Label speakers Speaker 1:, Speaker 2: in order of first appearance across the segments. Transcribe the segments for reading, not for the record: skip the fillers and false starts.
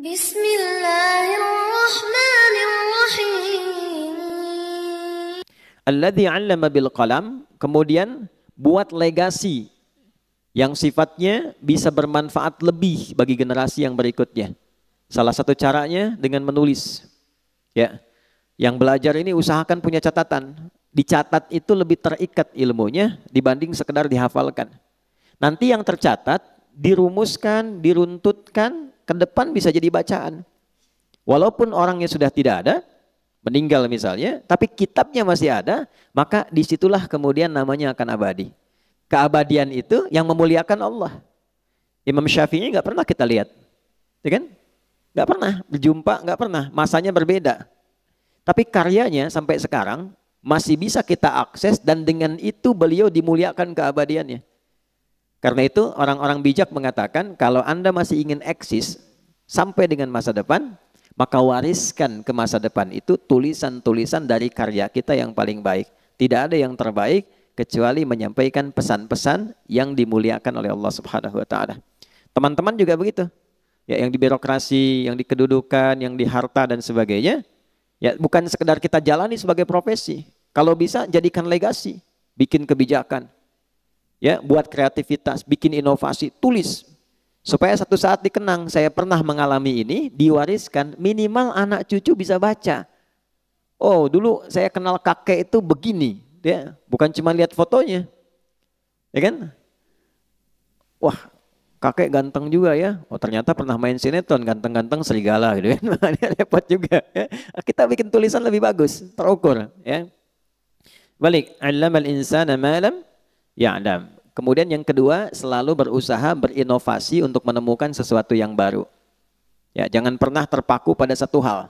Speaker 1: Bismillahirrahmanirrahim.
Speaker 2: Alladzi 'allama bil qalam, kemudian buat legasi yang sifatnya bisa bermanfaat lebih bagi generasi yang berikutnya. Salah satu caranya dengan menulis. Ya. Yang belajar ini usahakan punya catatan. Dicatat itu lebih terikat ilmunya dibanding sekedar dihafalkan. Nanti yang tercatat dirumuskan, diruntutkan, ke depan bisa jadi bacaan. Walaupun orangnya sudah tidak ada, meninggal misalnya, tapi kitabnya masih ada, maka disitulah kemudian namanya akan abadi. Keabadian itu yang memuliakan Allah. Imam Syafi'i nggak pernah kita lihat, ya kan? Nggak pernah berjumpa, nggak pernah. Masanya berbeda. Tapi karyanya sampai sekarang masih bisa kita akses dan dengan itu beliau dimuliakan keabadiannya. Karena itu orang-orang bijak mengatakan kalau Anda masih ingin eksis sampai dengan masa depan, maka wariskan ke masa depan itu tulisan-tulisan dari karya kita yang paling baik. Tidak ada yang terbaik kecuali menyampaikan pesan-pesan yang dimuliakan oleh Allah Subhanahu wa taala. Teman-teman juga begitu. Ya, yang di birokrasi, yang di kedudukan, yang di harta dan sebagainya, ya bukan sekedar kita jalani sebagai profesi. Kalau bisa jadikan legasi, bikin kebijakan. Ya, buat kreativitas, bikin inovasi, tulis. Supaya satu saat dikenang, saya pernah mengalami ini, diwariskan, minimal anak cucu bisa baca. Oh, dulu saya kenal kakek itu begini, ya, bukan cuma lihat fotonya. Ya kan? Wah, kakek ganteng juga ya. Oh, ternyata pernah main sinetron, ganteng-ganteng serigala gitu kan. Repot juga. Ya. Kita bikin tulisan lebih bagus, terukur, ya. Balik, 'allamal insana ma lam ya'lam. Kemudian yang kedua, selalu berusaha berinovasi untuk menemukan sesuatu yang baru. Ya, jangan pernah terpaku pada satu hal.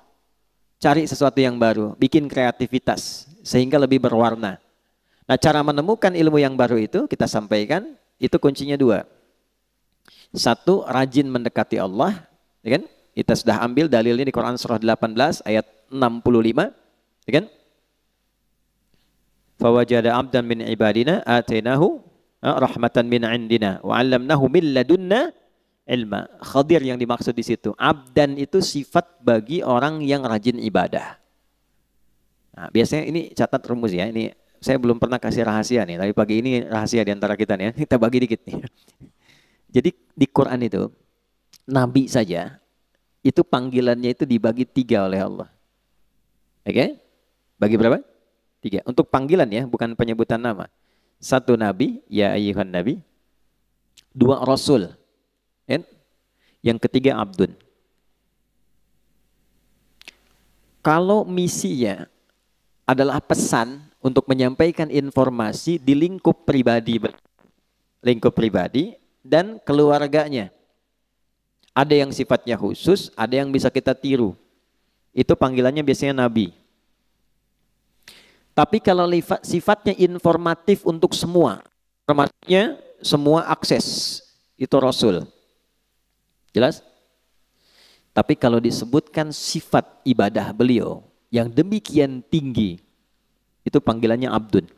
Speaker 2: Cari sesuatu yang baru, bikin kreativitas sehingga lebih berwarna. Nah, cara menemukan ilmu yang baru itu kita sampaikan, itu kuncinya dua. Satu, rajin mendekati Allah, ya kan? Kita sudah ambil dalilnya di Quran surah 18 ayat 65, ya kan? Fawajada 'abdan min ibadina atainahu rahmatan min indina wa 'allamnahu min ladunna ilma. Khadir yang dimaksud di situ. Abdan itu sifat bagi orang yang rajin ibadah. Nah, biasanya ini catat rumus ya. Ini saya belum pernah kasih rahasia nih, tapi pagi ini rahasia di antara kita nih ya. Kita bagi dikit nih. Jadi di Quran itu nabi saja itu panggilannya itu dibagi 3 oleh Allah. Oke? Bagi berapa? 3. Untuk panggilan ya, bukan penyebutan nama. 1 nabi, ya ayyuhan nabi. 2 rasul. Yang ketiga abdun. Kalau misinya adalah pesan untuk menyampaikan informasi di lingkup pribadi dan keluarganya. Ada yang sifatnya khusus, ada yang bisa kita tiru. Itu panggilannya biasanya nabi. Tapi kalau sifatnya informatif untuk semua, informasinya semua akses, itu rasul. Jelas? Tapi kalau disebutkan sifat ibadah beliau yang demikian tinggi, itu panggilannya abdun.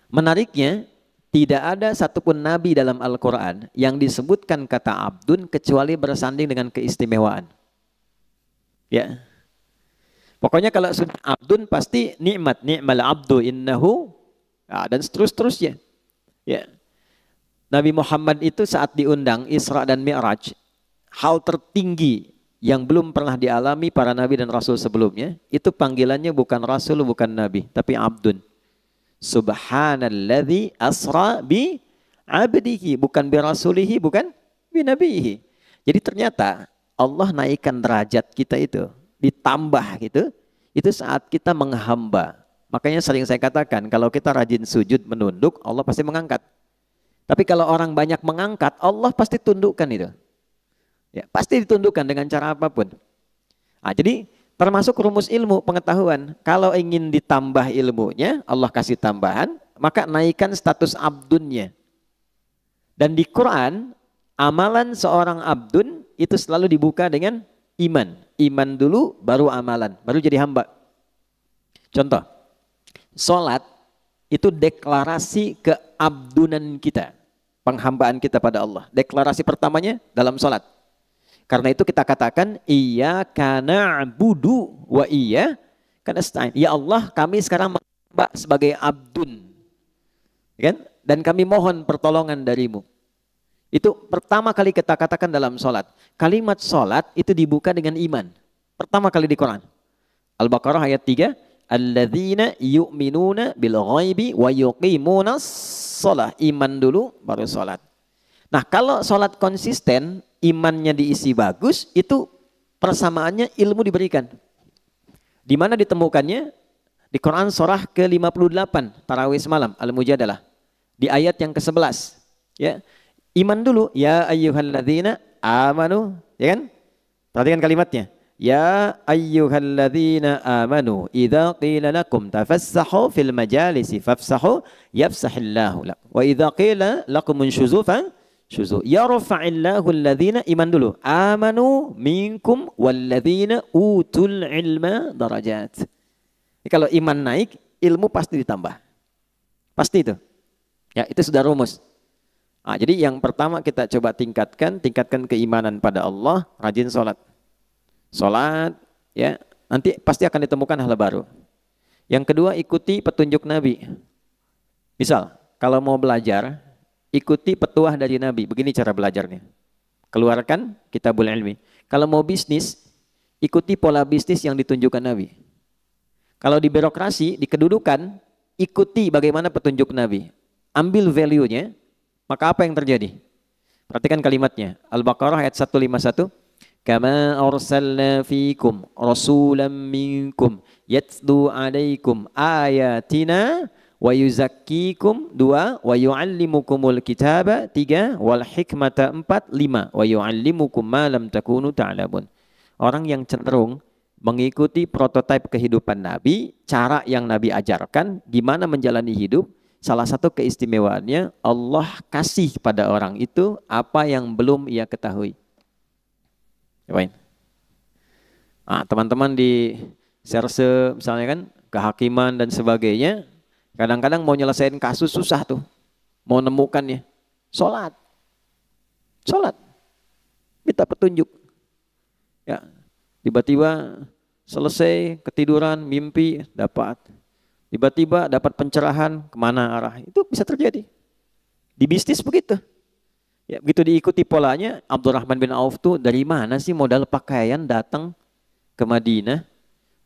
Speaker 2: Menariknya, tidak ada satupun nabi dalam Al-Quran yang disebutkan kata abdun kecuali bersanding dengan keistimewaan. Ya. Pokoknya kalau sudah abdun pasti nikmat, ni'mal abdu innahu, dan seterusnya. Ya. Nabi Muhammad itu saat diundang Isra dan Mi'raj, hal tertinggi yang belum pernah dialami para nabi dan rasul sebelumnya, itu panggilannya bukan rasul, bukan nabi, tapi abdun. Subhanalladzi asra bi abdihi, bukan bi rasulihi, bukan bi nabihi. Jadi ternyata Allah naikkan derajat kita itu, ditambah gitu, itu saat kita menghamba. Makanya sering saya katakan, kalau kita rajin sujud menunduk, Allah pasti mengangkat. Tapi kalau orang banyak mengangkat, Allah pasti tundukkan itu. Ya, pasti ditundukkan dengan cara apapun. Nah, jadi termasuk rumus ilmu pengetahuan. Kalau ingin ditambah ilmunya, Allah kasih tambahan, maka naikkan status abdunnya. Dan di Quran, amalan seorang abdun itu selalu dibuka dengan iman. Iman dulu, baru amalan, baru jadi hamba. Contoh, sholat itu deklarasi keabdunan kita, penghambaan kita pada Allah. Deklarasi pertamanya dalam sholat. Karena itu kita katakan iyyaka na'budu wa iyyaka nasta'in. Ya Allah, kami sekarang menyembah sebagai abdun. Kan? Dan kami mohon pertolongan darimu. Itu pertama kali kita katakan dalam sholat. Kalimat sholat itu dibuka dengan iman. Pertama kali di Quran. Al-Baqarah ayat 3. Alladzina yu'minuna bil ghaibi wa yuqimunas sholah. Iman dulu baru sholat. Nah kalau sholat konsisten, imannya diisi bagus, itu persamaannya ilmu diberikan. Di mana ditemukannya? Di Quran surah ke-58, Tarawih semalam, Al-Mujadalah. Di ayat yang ke-11. Ya. Iman dulu, ya ayyuhalladzina amanu, ya kan? Perhatikan kalimatnya. Ya ayyuhalladzina amanu, idza qila lakum tafassahu fil majalisi fafsahu yafsahillahu lakum. Wa idza qila lakum unshuzu syuzu. Yarfa'illahu alladhina, iman dulu. Amanu minkum walladhina utul ilma darajat. Kalau iman naik, ilmu pasti ditambah. Pasti itu. Ya, itu sudah rumus. Nah, jadi yang pertama kita coba tingkatkan keimanan pada Allah, rajin sholat. Sholat, ya, nanti pasti akan ditemukan hal baru. Yang kedua, ikuti petunjuk Nabi. Misal, kalau mau belajar, ikuti petuah dari Nabi. Begini cara belajarnya. Keluarkan kitabul ilmi. Kalau mau bisnis, ikuti pola bisnis yang ditunjukkan Nabi. Kalau di birokrasi, di kedudukan, ikuti bagaimana petunjuk Nabi. Ambil value-nya, maka apa yang terjadi? Perhatikan kalimatnya. Al-Baqarah ayat 151. Kama arsalna fikum rasulan minkum yatlu alaikum ayatina wa yuzakkikum 2 wa yuallimukumul kitaba 3 wal hikmata 4 5 wa yuallimukum ma lam takunu ta'lamun. Orang yang cenderung mengikuti prototipe kehidupan Nabi, cara yang Nabi ajarkan, gimana menjalani hidup, salah satu keistimewaannya Allah kasih pada orang itu apa yang belum ia ketahui. Nah, teman-teman di serse misalnya kan, kehakiman dan sebagainya, kadang-kadang mau nyelesain kasus susah tuh, mau nemukannya. Sholat, minta petunjuk. Ya, tiba-tiba selesai ketiduran, mimpi dapat. Tiba-tiba dapat pencerahan kemana arah. Itu bisa terjadi. Di bisnis begitu. Ya, begitu diikuti polanya, Abdurrahman bin Auf tuh dari mana sih modal pakaian datang ke Madinah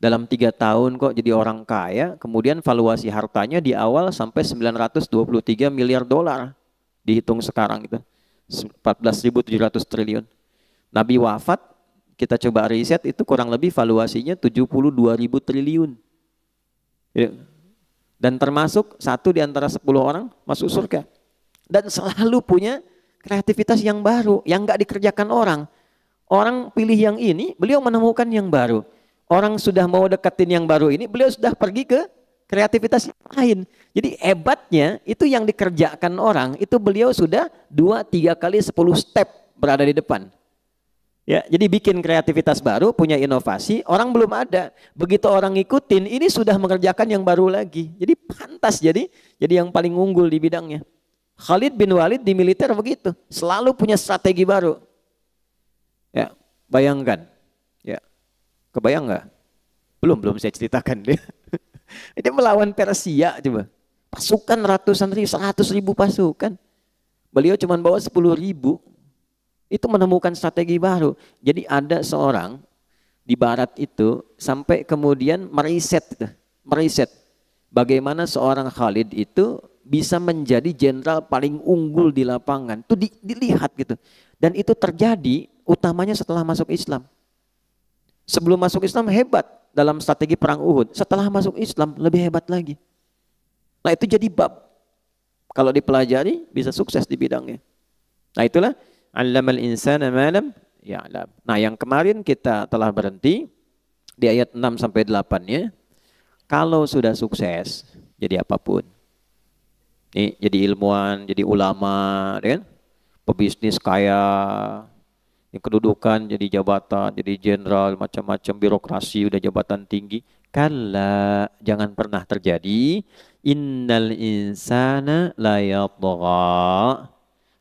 Speaker 2: dalam 3 tahun kok jadi orang kaya, kemudian valuasi hartanya di awal sampai 923 miliar dolar, dihitung sekarang itu 14.700 triliun. Nabi wafat, kita coba riset itu kurang lebih valuasinya 72.000 triliun. Ya. Dan termasuk satu di antara 10 orang masuk surga. Dan selalu punya kreativitas yang baru, yang nggak dikerjakan orang. Orang pilih yang ini, beliau menemukan yang baru. Orang sudah mau deketin yang baru ini, beliau sudah pergi ke kreativitas yang lain. Jadi hebatnya itu yang dikerjakan orang, itu beliau sudah 2-3 kali 10 step berada di depan. Ya, jadi bikin kreativitas baru, punya inovasi, orang belum ada. Begitu orang ngikutin, ini sudah mengerjakan yang baru lagi. Jadi pantas jadi yang paling unggul di bidangnya. Khalid bin Walid di militer begitu, selalu punya strategi baru. Ya, bayangkan. Ya, kebayang nggak? Belum saya ceritakan dia. Dia melawan Persia coba. Pasukan ratusan ribu, 100.000 pasukan. Beliau cuma bawa 10.000. Itu menemukan strategi baru. Jadi ada seorang di barat itu sampai kemudian meriset bagaimana seorang Khalid itu bisa menjadi jenderal paling unggul di lapangan. Itu dilihat gitu. Dan itu terjadi utamanya setelah masuk Islam. Sebelum masuk Islam hebat dalam strategi perang Uhud. Setelah masuk Islam lebih hebat lagi. Nah itu jadi bab. Kalau dipelajari bisa sukses di bidangnya. Nah itulah allamal insana ma lam ya'lam. Nah yang kemarin kita telah berhenti di ayat 6 sampai 8-nya. Kalau sudah sukses jadi apapun. Nih, jadi ilmuwan, jadi ulama, kan? Pebisnis kaya, yang kedudukan jadi jabatan, jadi jenderal, macam-macam birokrasi, udah jabatan tinggi. Kalla, jangan pernah terjadi. Innal insana la yatgha.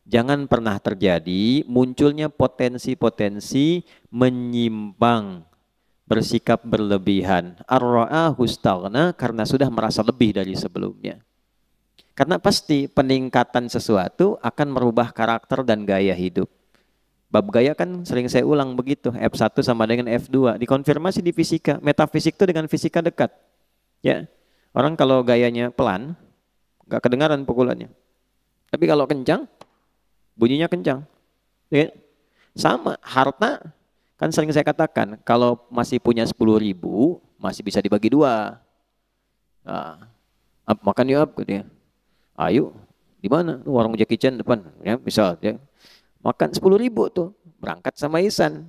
Speaker 2: Jangan pernah terjadi munculnya potensi-potensi menyimpang, bersikap berlebihan. Ar-ra'ahu istaghna, karena sudah merasa lebih dari sebelumnya. Karena pasti peningkatan sesuatu akan merubah karakter dan gaya hidup. Bab gaya kan sering saya ulang begitu, F1 sama dengan F2, dikonfirmasi di fisika. Metafisik itu dengan fisika dekat. Ya, orang kalau gayanya pelan, nggak kedengaran pukulannya. Tapi kalau kencang, bunyinya kencang. Ya. Sama, harta kan sering saya katakan, kalau masih punya 10.000, masih bisa dibagi dua. Nah, makan yuk, gitu ya. Ayo, di mana? Warung Jackie Chan depan, ya, misal ya. Makan 10.000 tuh, berangkat sama Ihsan.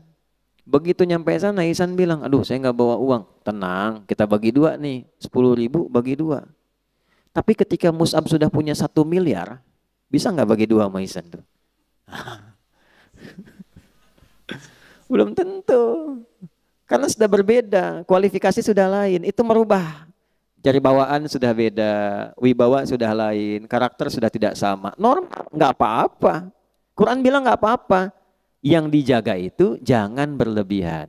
Speaker 2: Begitu nyampe sana, Ihsan bilang, aduh saya nggak bawa uang. Tenang, kita bagi dua nih, 10.000 bagi dua. Tapi ketika Mus'ab sudah punya 1 miliar, bisa nggak bagi dua sama Ihsan tuh? Belum tentu. Karena sudah berbeda, kualifikasi sudah lain, itu merubah. Jari bawaan sudah beda, wibawa sudah lain, karakter sudah tidak sama. Normal, nggak apa-apa. Quran bilang nggak apa-apa. Yang dijaga itu jangan berlebihan.